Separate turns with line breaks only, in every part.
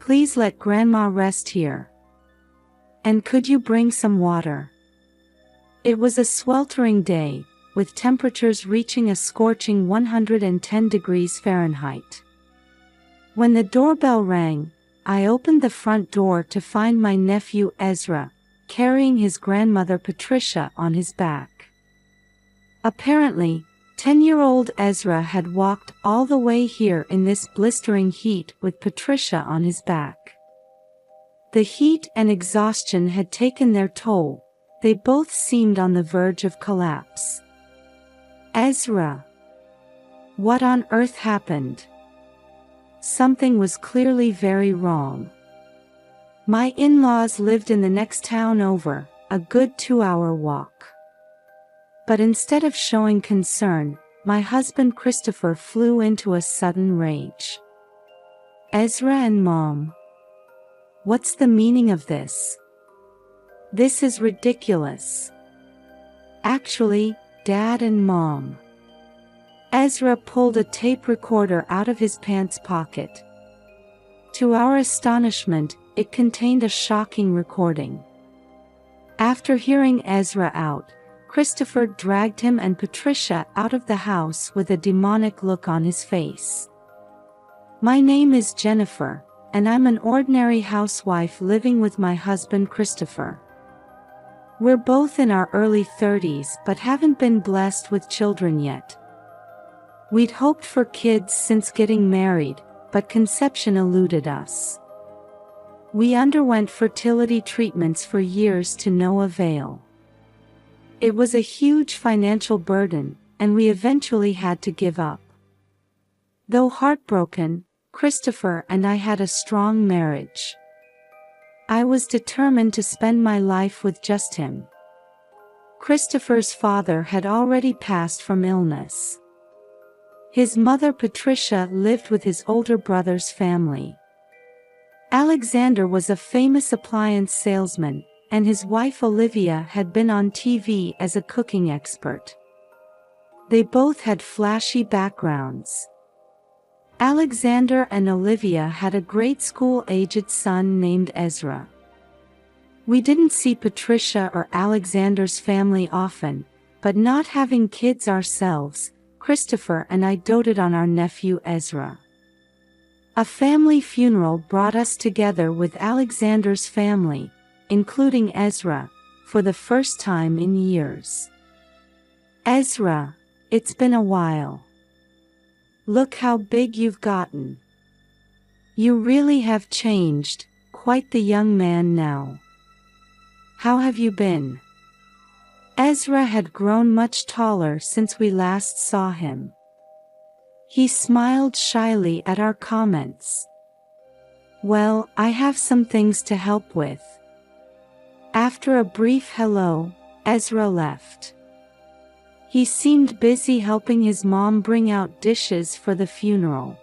Please let Grandma rest here. And could you bring some water? It was a sweltering day, with temperatures reaching a scorching 110 degrees Fahrenheit. When the doorbell rang, I opened the front door to find my nephew Ezra, carrying his grandmother Patricia on his back. Apparently, 10-year-old Ezra had walked all the way here in this blistering heat with Patricia on his back. The heat and exhaustion had taken their toll. They both seemed on the verge of collapse. Ezra. What on earth happened? Something was clearly very wrong. My in-laws lived in the next town over, a good 2-hour walk. But instead of showing concern, my husband Christopher flew into a sudden rage. Ezra and Mom. What's the meaning of this? This is ridiculous. Actually, Dad and Mom. Ezra pulled a tape recorder out of his pants pocket. To our astonishment, it contained a shocking recording. After hearing Ezra out, Christopher dragged him and Patricia out of the house with a demonic look on his face. My name is Jennifer, and I'm an ordinary housewife living with my husband Christopher. We're both in our early 30s but haven't been blessed with children yet. We'd hoped for kids since getting married, but conception eluded us. We underwent fertility treatments for years to no avail. It was a huge financial burden, and we eventually had to give up. Though heartbroken, Christopher and I had a strong marriage. I was determined to spend my life with just him. Christopher's father had already passed from illness. His mother Patricia lived with his older brother's family. Alexander was a famous appliance salesman, and his wife Olivia had been on TV as a cooking expert. They both had flashy backgrounds. Alexander and Olivia had a grade school-aged son named Ezra. We didn't see Patricia or Alexander's family often, but not having kids ourselves, Christopher and I doted on our nephew Ezra. A family funeral brought us together with Alexander's family, including Ezra, for the first time in years. Ezra, it's been a while. Look how big you've gotten. You really have changed, quite the young man now. How have you been? Ezra had grown much taller since we last saw him. He smiled shyly at our comments. Well, I have some things to help with. After a brief hello, Ezra left. He seemed busy helping his mom bring out dishes for the funeral.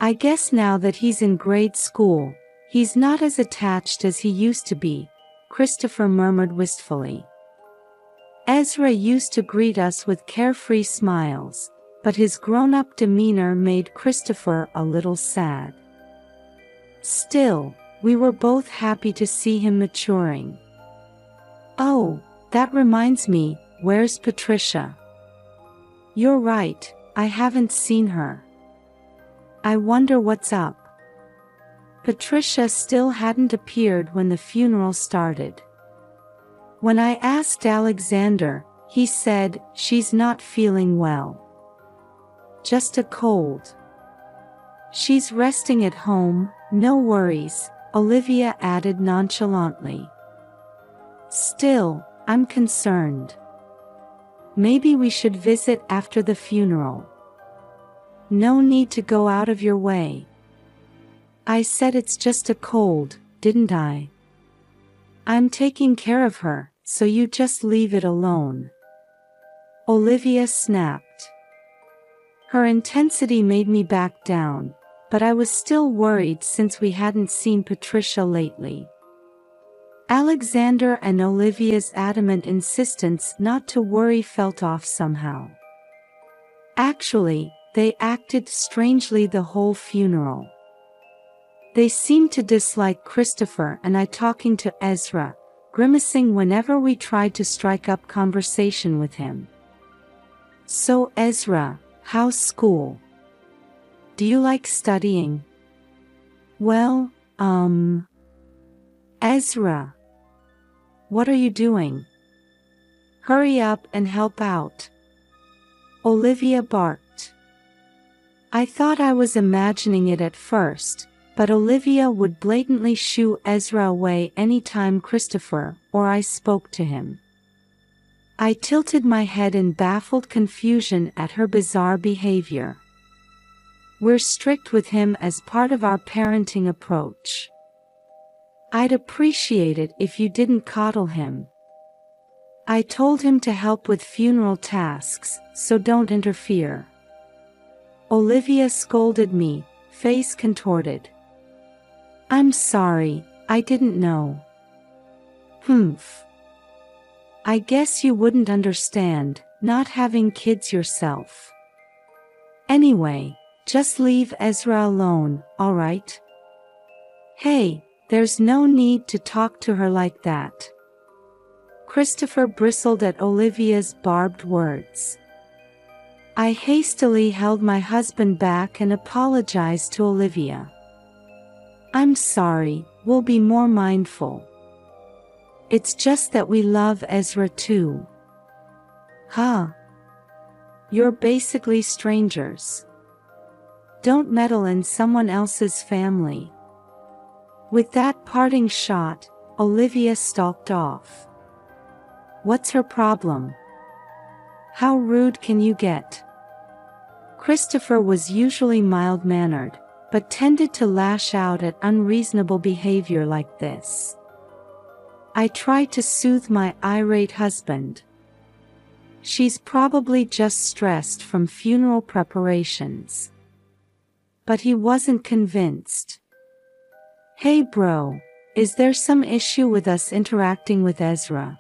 I guess now that he's in grade school, he's not as attached as he used to be, Christopher murmured wistfully. Ezra used to greet us with carefree smiles, but his grown-up demeanor made Christopher a little sad. Still, we were both happy to see him maturing. Oh, that reminds me, where's Patricia? You're right, I haven't seen her. I wonder what's up. Patricia still hadn't appeared when the funeral started. When I asked Alexander, he said, she's not feeling well. Just a cold. She's resting at home, no worries, Olivia added nonchalantly. Still, I'm concerned. Maybe we should visit after the funeral. No need to go out of your way. I said it's just a cold, didn't I? I'm taking care of her, so you just leave it alone. Olivia snapped. Her intensity made me back down, but I was still worried since we hadn't seen Patricia lately. Alexander and Olivia's adamant insistence not to worry felt off somehow. Actually, they acted strangely the whole funeral. They seemed to dislike Christopher and I talking to Ezra, grimacing whenever we tried to strike up conversation with him. So Ezra, how's school? Do you like studying? Well, Ezra. What are you doing? Hurry up and help out. Olivia barked. I thought I was imagining it at first, but Olivia would blatantly shoo Ezra away anytime Christopher or I spoke to him. I tilted my head in baffled confusion at her bizarre behavior. We're strict with him as part of our parenting approach. I'd appreciate it if you didn't coddle him. I told him to help with funeral tasks, so don't interfere. Olivia scolded me, face contorted. I'm sorry, I didn't know. Humph. I guess you wouldn't understand, not having kids yourself. Anyway, just leave Ezra alone, alright? Hey, there's no need to talk to her like that. Christopher bristled at Olivia's barbed words. I hastily held my husband back and apologized to Olivia. I'm sorry, we'll be more mindful. It's just that we love Ezra too. Huh? You're basically strangers. Don't meddle in someone else's family. With that parting shot, Olivia stalked off. What's her problem? How rude can you get? Christopher was usually mild-mannered, but tended to lash out at unreasonable behavior like this. I tried to soothe my irate husband. She's probably just stressed from funeral preparations. But he wasn't convinced. Hey bro, is there some issue with us interacting with Ezra?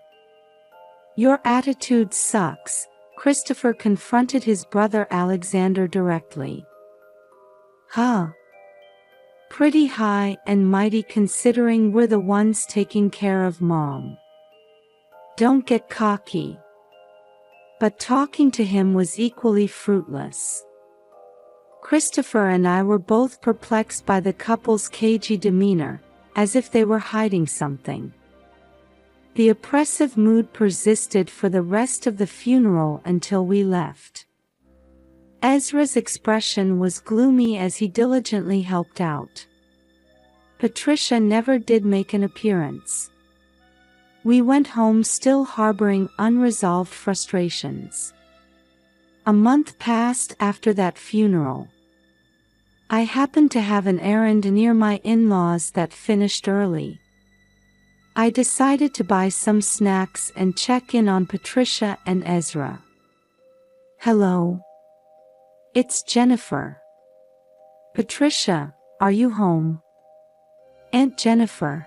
Your attitude sucks, Christopher confronted his brother Alexander directly. Huh? Pretty high and mighty considering we're the ones taking care of Mom. Don't get cocky. But talking to him was equally fruitless. Christopher and I were both perplexed by the couple's cagey demeanor, as if they were hiding something. The oppressive mood persisted for the rest of the funeral until we left. Ezra's expression was gloomy as he diligently helped out. Patricia never did make an appearance. We went home still harboring unresolved frustrations. A month passed after that funeral. I happened to have an errand near my in-laws that finished early. I decided to buy some snacks and check in on Patricia and Ezra. Hello. It's Jennifer. Patricia, are you home? Aunt Jennifer.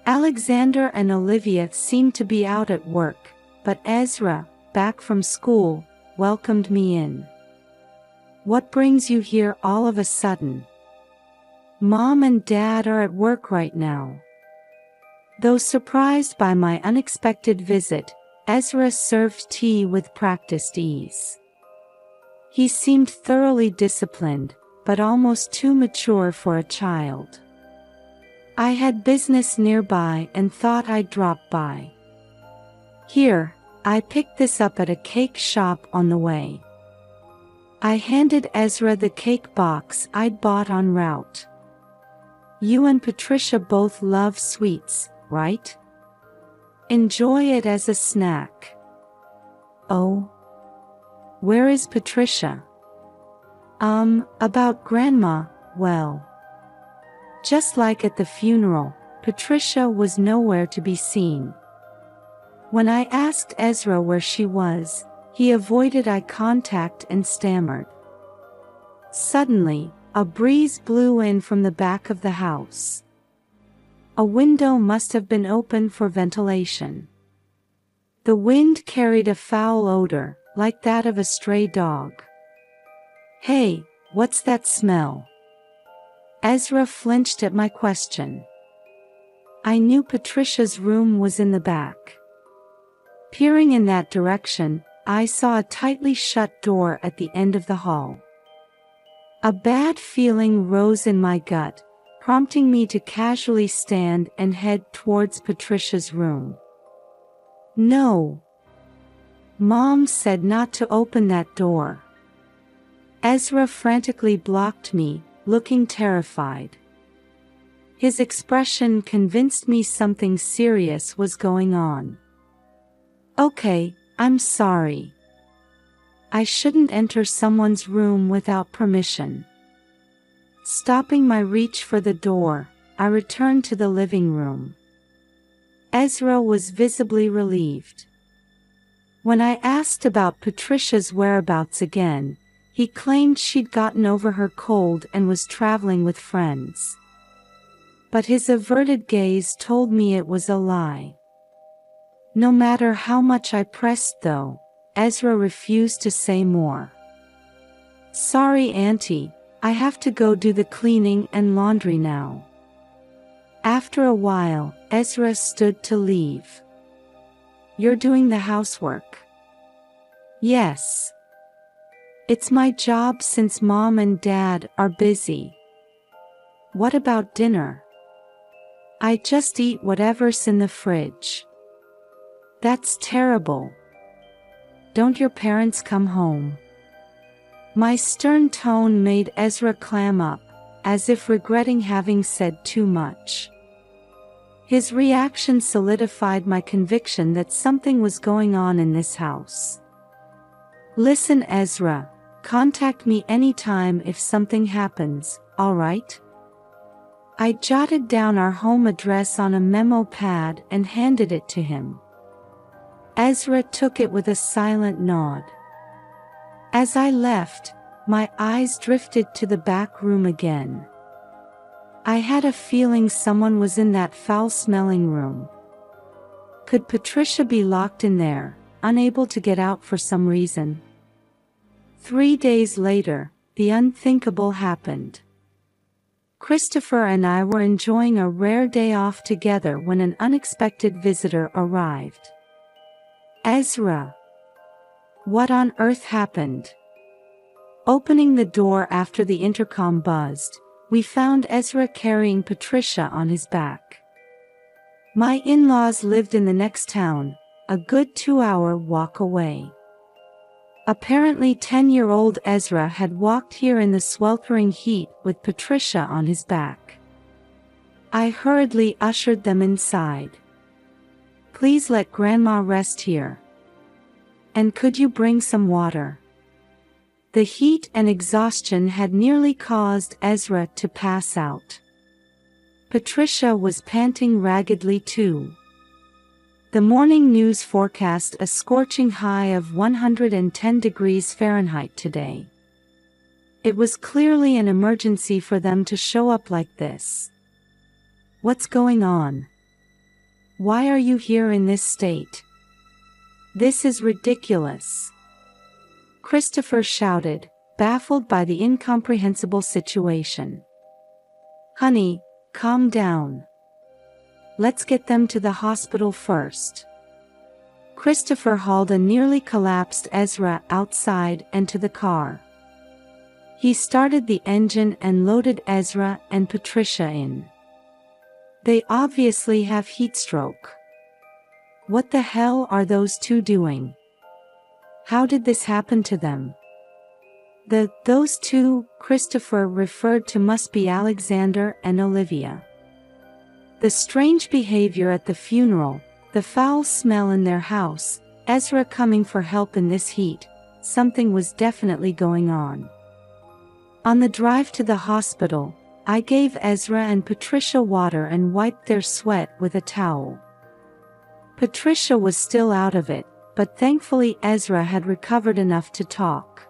Alexander and Olivia seemed to be out at work, but Ezra, back from school, welcomed me in. What brings you here all of a sudden? Mom and Dad are at work right now. Though surprised by my unexpected visit, Ezra served tea with practiced ease. He seemed thoroughly disciplined, but almost too mature for a child. I had business nearby and thought I'd drop by. Here, I picked this up at a cake shop on the way. I handed Ezra the cake box I'd bought en route. You and Patricia both love sweets, right? Enjoy it as a snack. Oh? Where is Patricia? About Grandma, well. Just like at the funeral, Patricia was nowhere to be seen. When I asked Ezra where she was, he avoided eye contact and stammered. Suddenly, a breeze blew in from the back of the house. A window must have been open for ventilation. The wind carried a foul odor, like that of a stray dog. Hey, what's that smell? Ezra flinched at my question. I knew Patricia's room was in the back. Peering in that direction, I saw a tightly shut door at the end of the hall. A bad feeling rose in my gut, prompting me to casually stand and head towards Patricia's room. No. Mom said not to open that door. Ezra frantically blocked me, looking terrified. His expression convinced me something serious was going on. Okay, I'm sorry. I shouldn't enter someone's room without permission. Stopping my reach for the door, I returned to the living room. Ezra was visibly relieved. When I asked about Patricia's whereabouts again, he claimed she'd gotten over her cold and was traveling with friends. But his averted gaze told me it was a lie. No matter how much I pressed though, Ezra refused to say more. Sorry, Auntie, I have to go do the cleaning and laundry now. After a while, Ezra stood to leave. You're doing the housework? Yes. It's my job since Mom and Dad are busy. What about dinner? I just eat whatever's in the fridge. That's terrible. Don't your parents come home? My stern tone made Ezra clam up, as if regretting having said too much. His reaction solidified my conviction that something was going on in this house. Listen, Ezra, contact me anytime if something happens, alright? I jotted down our home address on a memo pad and handed it to him. Ezra took it with a silent nod. As I left, my eyes drifted to the back room again. I had a feeling someone was in that foul-smelling room. Could Patricia be locked in there, unable to get out for some reason? 3 days later, the unthinkable happened. Christopher and I were enjoying a rare day off together when an unexpected visitor arrived. Ezra. What on earth happened? Opening the door after the intercom buzzed, we found Ezra carrying Patricia on his back. My in-laws lived in the next town, a good 2-hour walk away. Apparently 10-year-old Ezra had walked here in the sweltering heat with Patricia on his back. I hurriedly ushered them inside. Please let Grandma rest here. And could you bring some water? The heat and exhaustion had nearly caused Ezra to pass out. Patricia was panting raggedly too. The morning news forecast a scorching high of 110 degrees Fahrenheit today. It was clearly an emergency for them to show up like this. What's going on? Why are you here in this state? This is ridiculous. Christopher shouted, baffled by the incomprehensible situation. Honey, calm down. Let's get them to the hospital first. Christopher hauled a nearly collapsed Ezra outside and to the car. He started the engine and loaded Ezra and Patricia in. They obviously have heat stroke. What the hell are those two doing? How did this happen to them? Those two, Christopher referred to, must be Alexander and Olivia. The strange behavior at the funeral, the foul smell in their house, Ezra coming for help in this heat, something was definitely going on. On the drive to the hospital, I gave Ezra and Patricia water and wiped their sweat with a towel. Patricia was still out of it, but thankfully Ezra had recovered enough to talk.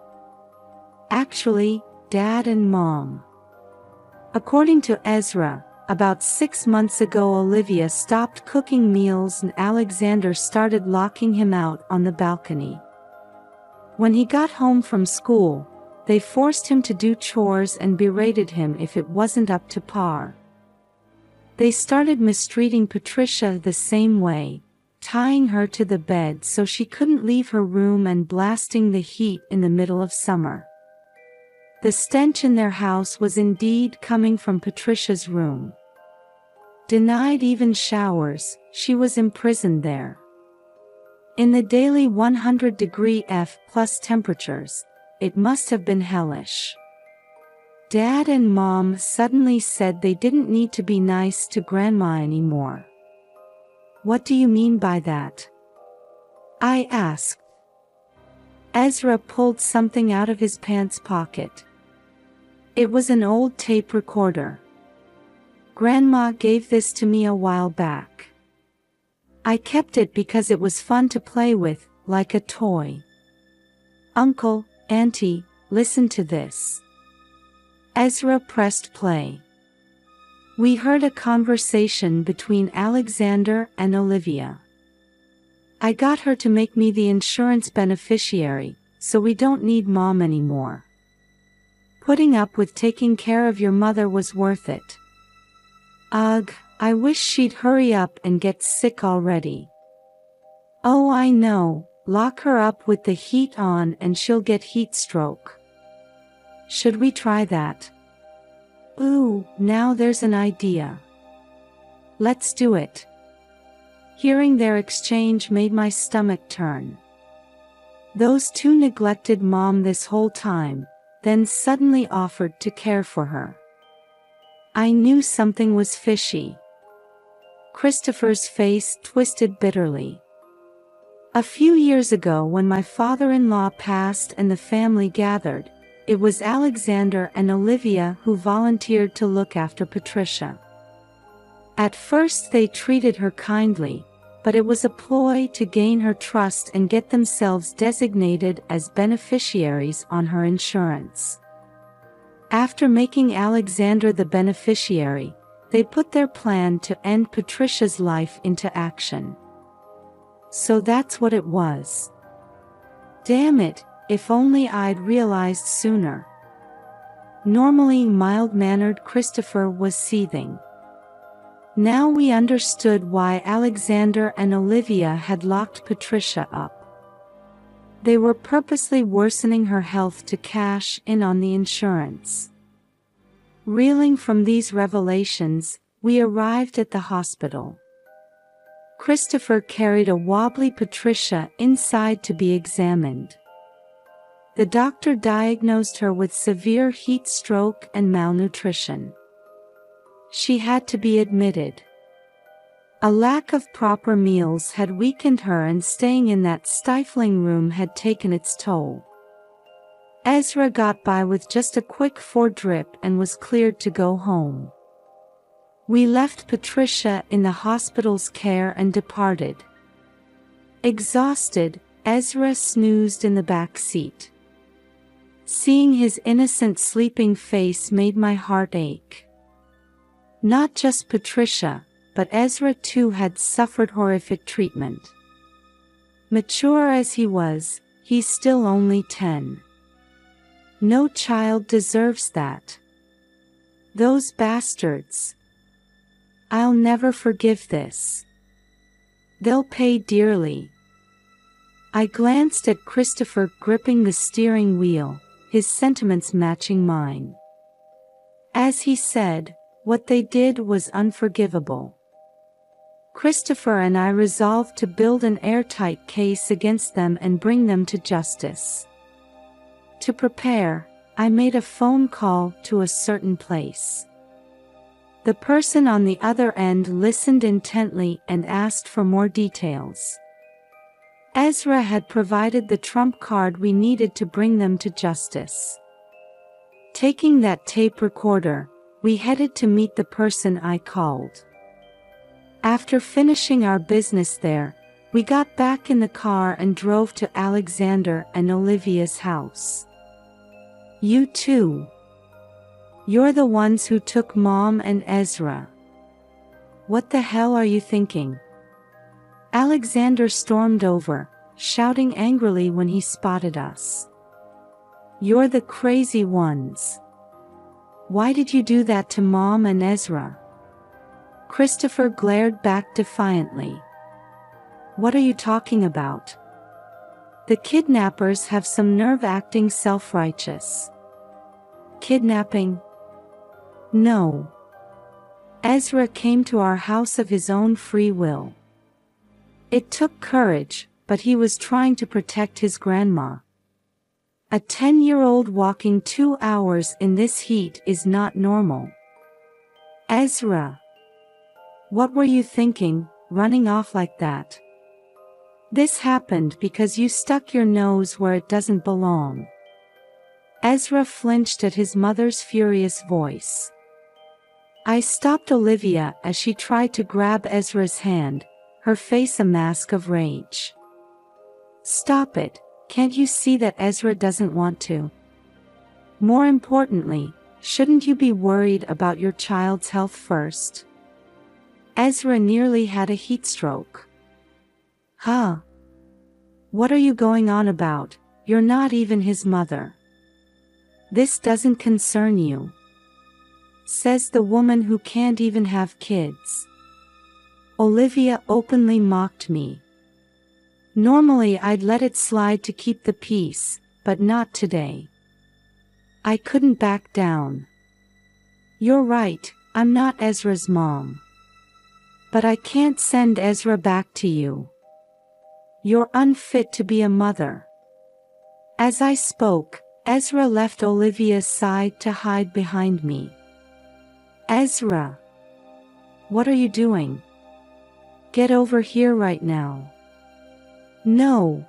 Actually, Dad and Mom. According to Ezra, about 6 months ago Olivia stopped cooking meals and Alexander started locking him out on the balcony. When he got home from school, They forced him to do chores and berated him if it wasn't up to par. They started mistreating Patricia the same way, tying her to the bed so she couldn't leave her room and blasting the heat in the middle of summer. The stench in their house was indeed coming from Patricia's room. Denied even showers, she was imprisoned there. In the daily 100-degree F+ temperatures, it must have been hellish. Dad and Mom suddenly said they didn't need to be nice to Grandma anymore. "What do you mean by that?" I asked. Ezra pulled something out of his pants pocket. It was an old tape recorder. "Grandma gave this to me a while back. I kept it because it was fun to play with, like a toy. Uncle, Auntie, listen to this." Ezra pressed play. We heard a conversation between Alexander and Olivia. "I got her to make me the insurance beneficiary, so we don't need Mom anymore. Putting up with taking care of your mother was worth it. Ugh, I wish she'd hurry up and get sick already." "Oh, I know, lock her up with the heat on and she'll get heat stroke. Should we try that?" "Ooh, now there's an idea. Let's do it." Hearing their exchange made my stomach turn. Those two neglected Mom this whole time, then suddenly offered to care for her. I knew something was fishy. Christopher's face twisted bitterly. A few years ago when my father-in-law passed and the family gathered, it was Alexander and Olivia who volunteered to look after Patricia. At first they treated her kindly, but it was a ploy to gain her trust and get themselves designated as beneficiaries on her insurance. After making Alexander the beneficiary, they put their plan to end Patricia's life into action. So that's what it was. Damn it, if only I'd realized sooner. Normally mild-mannered Christopher was seething. Now we understood why Alexander and Olivia had locked Patricia up. They were purposely worsening her health to cash in on the insurance. Reeling from these revelations, we arrived at the hospital. Christopher carried a wobbly Patricia inside to be examined. The doctor diagnosed her with severe heat stroke and malnutrition. She had to be admitted. A lack of proper meals had weakened her and staying in that stifling room had taken its toll. Ezra got by with just a quick 4-drip and was cleared to go home. We left Patricia in the hospital's care and departed. Exhausted, Ezra snoozed in the back seat. Seeing his innocent sleeping face made my heart ache. Not just Patricia, but Ezra too had suffered horrific treatment. Mature as he was, he's still only 10. No child deserves that. Those bastards. I'll never forgive this. They'll pay dearly. I glanced at Christopher gripping the steering wheel, his sentiments matching mine. As he said, what they did was unforgivable. Christopher and I resolved to build an airtight case against them and bring them to justice. To prepare, I made a phone call to a certain place. The person on the other end listened intently and asked for more details. Ezra had provided the trump card we needed to bring them to justice. Taking that tape recorder, we headed to meet the person I called. After finishing our business there, we got back in the car and drove to Alexander and Olivia's house. You too. You're the ones who took Mom and Ezra. What the hell are you thinking? Alexander stormed over, shouting angrily when he spotted us. You're the crazy ones. Why did you do that to Mom and Ezra? Christopher glared back defiantly. What are you talking about? The kidnappers have some nerve acting self-righteous. Kidnapping? No. Ezra came to our house of his own free will. It took courage, but he was trying to protect his grandma. A 10-year-old walking 2 hours in this heat is not normal. Ezra. What were you thinking, running off like that? This happened because you stuck your nose where it doesn't belong. Ezra flinched at his mother's furious voice. I stopped Olivia as she tried to grab Ezra's hand, her face a mask of rage. Stop it, can't you see that Ezra doesn't want to? More importantly, shouldn't you be worried about your child's health first? Ezra nearly had a heat stroke. Huh? What are you going on about? You're not even his mother. This doesn't concern you. Says the woman who can't even have kids. Olivia openly mocked me. Normally I'd let it slide to keep the peace, but not today. I couldn't back down. You're right, I'm not Ezra's mom. But I can't send Ezra back to you. You're unfit to be a mother. As I spoke, Ezra left Olivia's side to hide behind me. Ezra! What are you doing? Get over here right now. No.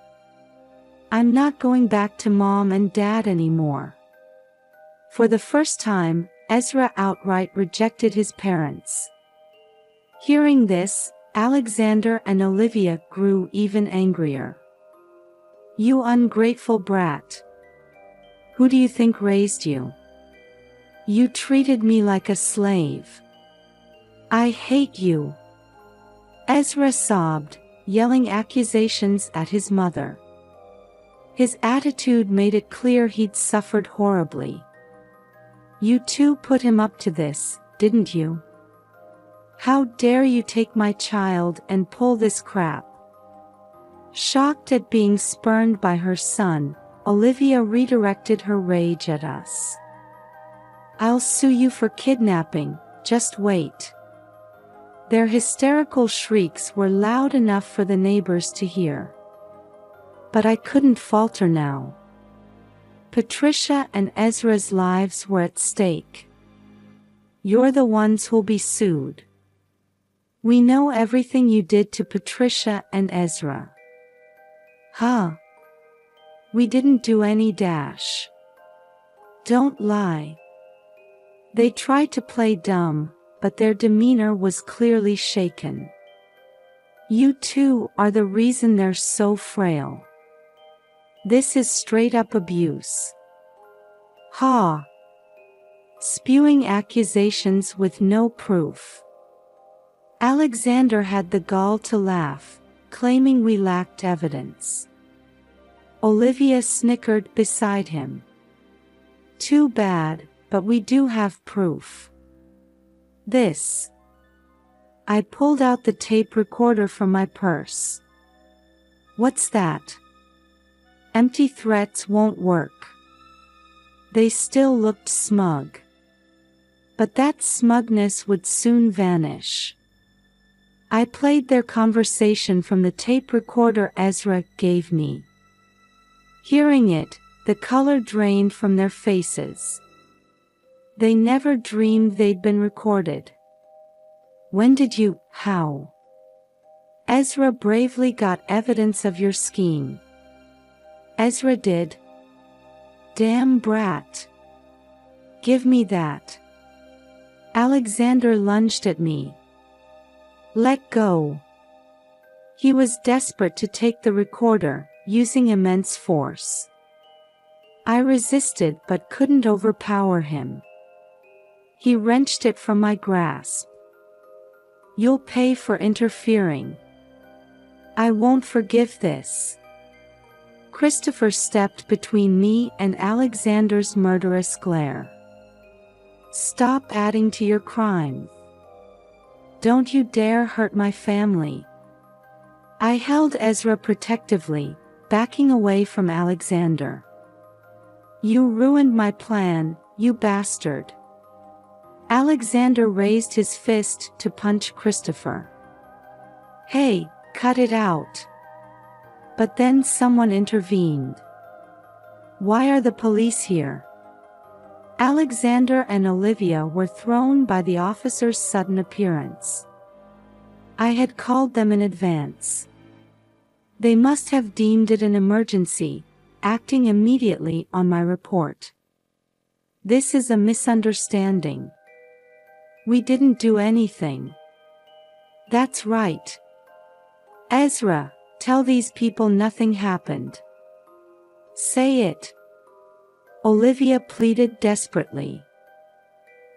I'm not going back to Mom and Dad anymore. For the first time, Ezra outright rejected his parents. Hearing this, Alexander and Olivia grew even angrier. You ungrateful brat. Who do you think raised you? You treated me like a slave. I hate you. Ezra sobbed, yelling accusations at his mother. His attitude made it clear he'd suffered horribly. You two put him up to this, didn't you? How dare you take my child and pull this crap? Shocked at being spurned by her son, Olivia redirected her rage at us. I'll sue you for kidnapping, just wait. Their hysterical shrieks were loud enough for the neighbors to hear. But I couldn't falter now. Patricia and Ezra's lives were at stake. You're the ones who'll be sued. We know everything you did to Patricia and Ezra. Huh? We didn't do any dash. Don't lie. They tried to play dumb, but their demeanor was clearly shaken. You two are the reason they're so frail. This is straight-up abuse. Ha! Spewing accusations with no proof. Alexander had the gall to laugh, claiming we lacked evidence. Olivia snickered beside him. Too bad, but we do have proof. This. I pulled out the tape recorder from my purse. What's that? Empty threats won't work. They still looked smug. But that smugness would soon vanish. I played their conversation from the tape recorder Ezra gave me. Hearing it, the color drained from their faces. They never dreamed they'd been recorded. When did you, how? Ezra bravely got evidence of your scheme. Ezra did. Damn brat. Give me that. Alexander lunged at me. Let go. He was desperate to take the recorder, using immense force. I resisted but couldn't overpower him. He wrenched it from my grasp. You'll pay for interfering. I won't forgive this. Christopher stepped between me and Alexander's murderous glare. "Stop adding to your crime. Don't you dare hurt my family." I held Ezra protectively, backing away from Alexander. "You ruined my plan, you bastard." Alexander raised his fist to punch Christopher. "Hey, cut it out." But then someone intervened. "Why are the police here?" Alexander and Olivia were thrown by the officer's sudden appearance. I had called them in advance. They must have deemed it an emergency, acting immediately on my report. "This is a misunderstanding. We didn't do anything." "That's right. Ezra, tell these people nothing happened." "Say it," Olivia pleaded desperately.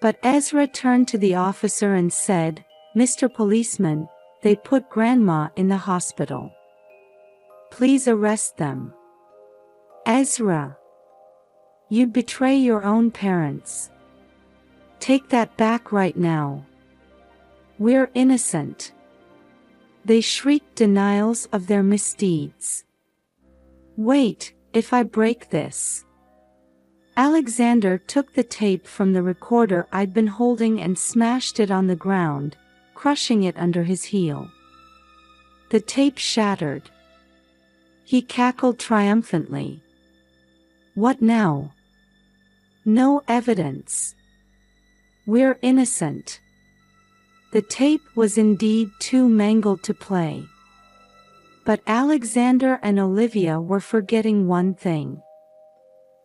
But Ezra turned to the officer and said, "Mr. Policeman, they put Grandma in the hospital. Please arrest them." "Ezra, you'd betray your own parents. Take that back right now. We're innocent." They shrieked denials of their misdeeds. "Wait, if I break this." Alexander took the tape from the recorder I'd been holding and smashed it on the ground, crushing it under his heel. The tape shattered. He cackled triumphantly. "What now? No evidence. We're innocent." The tape was indeed too mangled to play. But Alexander and Olivia were forgetting one thing.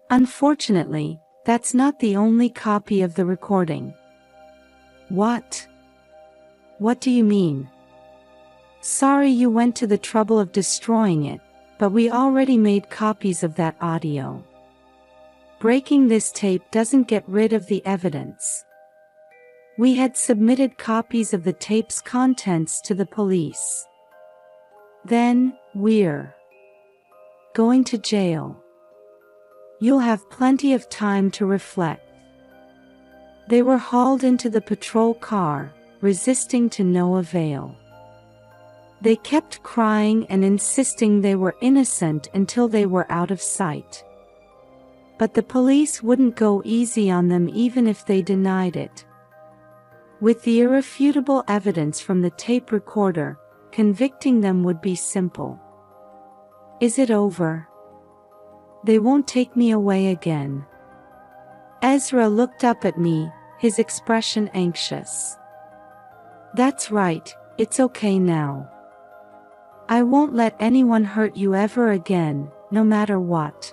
Unfortunately, that's not the only copy of the recording. "What? What do you mean?" "Sorry you went to the trouble of destroying it, but we already made copies of that audio. Breaking this tape doesn't get rid of the evidence. We had submitted copies of the tape's contents to the police. Then, we're going to jail. You'll have plenty of time to reflect." They were hauled into the patrol car, resisting to no avail. They kept crying and insisting they were innocent until they were out of sight. But the police wouldn't go easy on them even if they denied it. With the irrefutable evidence from the tape recorder, convicting them would be simple. "Is it over? They won't take me away again?" Ezra looked up at me, his expression anxious. "That's right, it's okay now. I won't let anyone hurt you ever again, no matter what."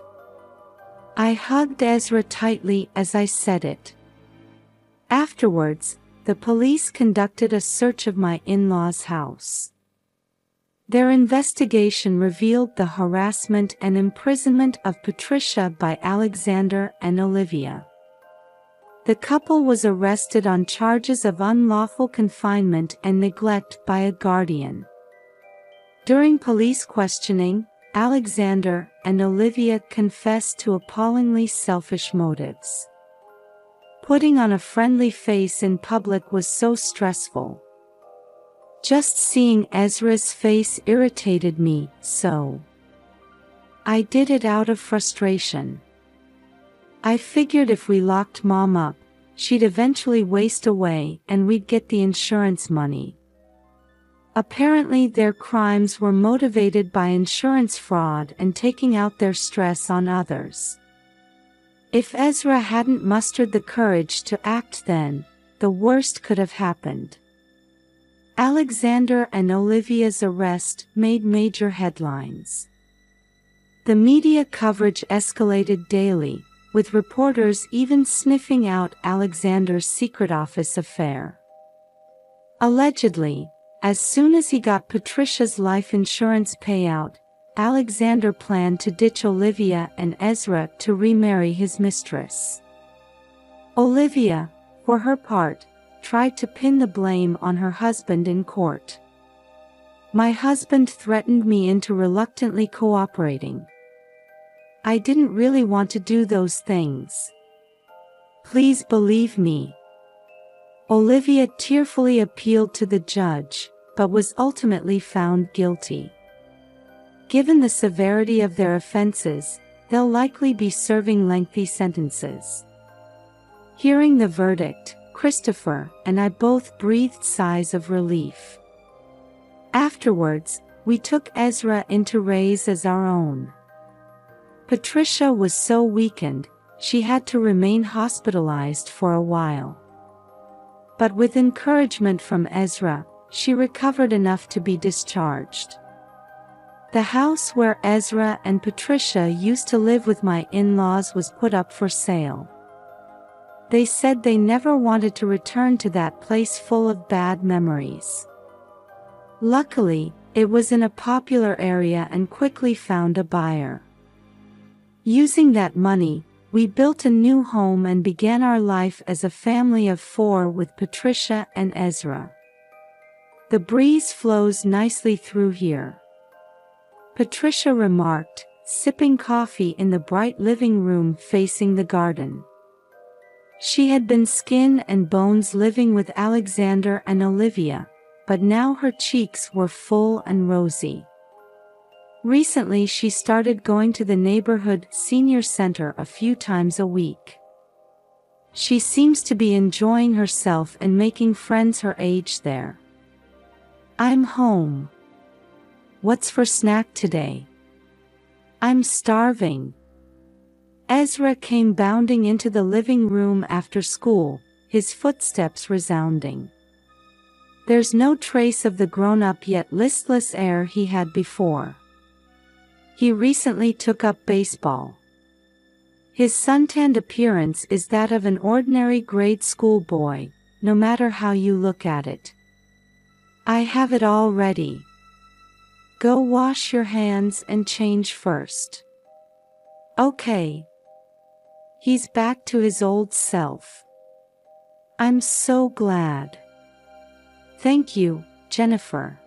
I hugged Ezra tightly as I said it. Afterwards, the police conducted a search of my in-laws' house. Their investigation revealed the harassment and imprisonment of Patricia by Alexander and Olivia. The couple was arrested on charges of unlawful confinement and neglect by a guardian. During police questioning, Alexander and Olivia confessed to appallingly selfish motives. Putting on a friendly face in public was so stressful. Just seeing Ezra's face irritated me so. I did it out of frustration. I figured if we locked Mom up, she'd eventually waste away and we'd get the insurance money. Apparently their crimes were motivated by insurance fraud and taking out their stress on others. If Ezra hadn't mustered the courage to act then, the worst could have happened. Alexander and Olivia's arrest made major headlines. The media coverage escalated daily, with reporters even sniffing out Alexander's secret office affair. Allegedly, as soon as he got Patricia's life insurance payout, Alexander planned to ditch Olivia and Ezra to remarry his mistress. Olivia, for her part, tried to pin the blame on her husband in court. My husband threatened me into reluctantly cooperating. I didn't really want to do those things. Please believe me." Olivia tearfully appealed to the judge, but was ultimately found guilty. Given the severity of their offenses, they'll likely be serving lengthy sentences. Hearing the verdict, Christopher and I both breathed sighs of relief. Afterwards, we took Ezra in to raise as our own. Patricia was so weakened, she had to remain hospitalized for a while. But with encouragement from Ezra, she recovered enough to be discharged. The house where Ezra and Patricia used to live with my in-laws was put up for sale. They said they never wanted to return to that place full of bad memories. Luckily, it was in a popular area and quickly found a buyer. Using that money, we built a new home and began our life as a family of 4 with Patricia and Ezra. The breeze flows nicely through here," Patricia remarked, sipping coffee in the bright living room facing the garden. She had been skin and bones living with Alexander and Olivia, but now her cheeks were full and rosy. Recently she started going to the neighborhood senior center a few times a week. She seems to be enjoying herself and making friends her age there. "I'm home. What's for snack today?" "I'm starving." Ezra came bounding into the living room after school, his footsteps resounding. There's no trace of the grown-up yet listless air he had before. He recently took up baseball. His suntanned appearance is that of an ordinary grade school boy, no matter how you look at it. "I have it all ready. Go wash your hands and change first." "Okay." He's back to his old self. "I'm so glad." "Thank you, Jennifer,"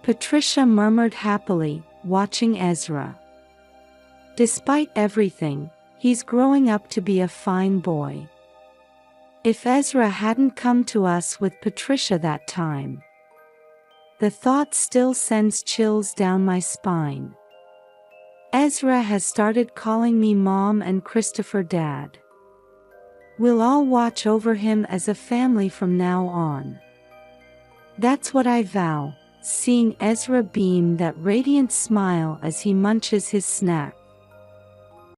Patricia murmured happily, watching Ezra. Despite everything, he's growing up to be a fine boy. If Ezra hadn't come to us with Patricia that time. The thought still sends chills down my spine. Ezra has started calling me Mom and Christopher Dad. We'll all watch over him as a family from now on. That's what I vow, seeing Ezra beam that radiant smile as he munches his snack.